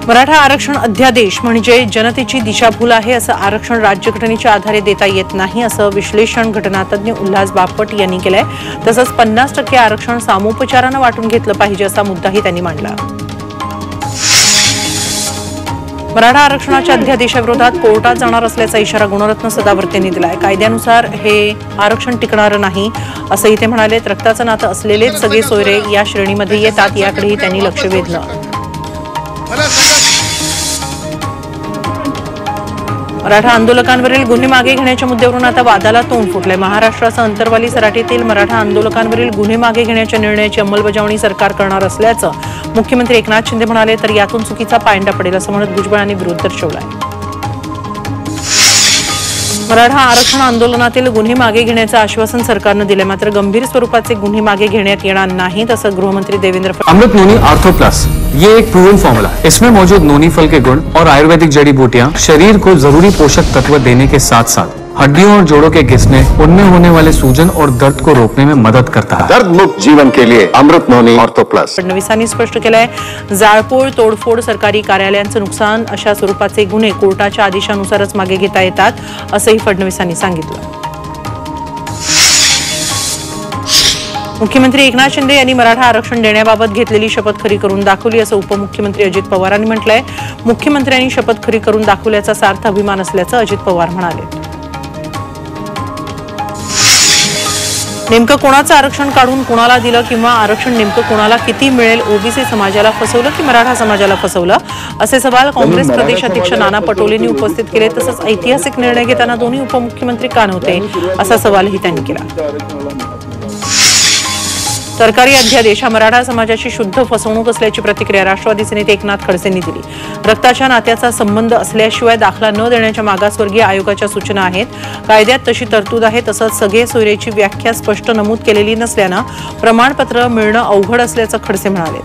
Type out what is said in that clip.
मराठा आरक्षण अध्यादेश म्हणजे जनतेची दिशाभूल आहे असं आरक्षण राज्यघटनेच्या आधारे देता येत नाही असं विश्लेषण घटनातज्ञ उल्हास बापट यांनी केलंय। तसंच 50% आरक्षण सामोपचाराने वाटून घेतलं पाहिजे असा मुद्दाही त्यांनी मांडला। मराठा आरक्षणाच्या अध्यादेशाविरोधात कोर्टात जाणार असल्याचा इशारा गुणरत्न सदावर्ते यांनी दिलाय। कायद्यानुसार हे आरक्षण टिकणार नाही असंही ते म्हणाले। रक्ताचं नातं असलेलेच सगळे सोयरे या श्रेणीमध्ये येतात याकडेही त्यांनी लक्ष वेधलं। मराठा आंदोलकांवरील गुन्हे मागे घेण्याच्या मुद्द्यावरून आता वादाला तोंड फुटले। महाराष्ट्रासह अंतरवाली सराटीतील मराठा आंदोलकांवरील गुन्हे मागे घेण्याच्या निर्णयाची अंमलबजावणी सरकार करणार असल्याचं मुख्यमंत्री एकनाथ शिंदे म्हणाले। तर यातून चुकीचा पायंडा पडेल असं म्हणत भुजबळांनी विरोध दर्शवलाय। मराठा आरक्षण आंदोलनातील गुन्हे मागे घेण्याचं आश्वासन सरकारनं दिले, मात्र गंभीर स्वरूपाचे गुन्हे मागे घेण्यात येणार नाहीत असं गृहमंत्री देवेंद्र फडणवीस। अमृत नोनी आर्थो प्लस ये एक प्रूवन फॉर्मूला है। इसमें मौजूद नोनी फल के गुण और आयुर्वेदिक जड़ी बूटियां शरीर को जरूरी पोषक तत्व देने के साथ साथ हड्डियों और जोड़ों के घिसने, उनमें होने वाले सूजन और दर्द को रोकने में मदद करता है। दर्द मुक्त जीवन के लिए अमृत नोनी आर्थो प्लस। फडणवीसांनी स्पष्ट केलंय, जाळपोळ, तोडफोड, सरकारी कार्यालयांचं नुकसान अशा स्वरूपाचे गुन्हे कोर्टाच्या आदेशानुसारच मागे घेता येतात असंही फडणवीसांनी सांगितलं। मुख्यमंत्री एकनाथ शिंदे यांनी मराठा आरक्षण देण्याबाबत घेतलेली शपथ खरी करून दाखवली असं उपमुख्यमंत्री अजित पवारांनी म्हटलंय। मुख्यमंत्र्यांनी शपथ खरी करून दाखवल्याचा सार्थ अभिमान असल्याचं अजित पवार म्हणाले। नेमकं कोणाचं आरक्षण काढून कोणाला दिलं किंवा आरक्षण नेमकं कोणाला किती मिळेल, ओबीसी समाजाला फसवलं की मराठा समाजाला फसवलं असे सवाल काँग्रेस प्रदेशाध्यक्ष नाना पटोलेंनी उपस्थित केले। तसंच ऐतिहासिक निर्णय घेताना दोन्ही उपमुख्यमंत्री का नव्हते असा सवालही त्यांनी केला। सरकारी अध्यादेश हा मराठा समाजाची शुद्ध फसवणूक असल्याची प्रतिक्रिया राष्ट्रवादीचे नेते एकनाथ खडसेंनी दिली। रक्ताच्या नात्याचा संबंध असल्याशिवाय दाखला न देण्याच्या मागासवर्गीय आयोगाच्या सूचना आहेत। कायद्यात तशी तरतूद आहे। तसंच सगळे सोयरेची व्याख्या स्पष्ट नमूद केलेली नसल्यानं प्रमाणपत्र मिळणं अवघड असल्याचं खडसे म्हणाले।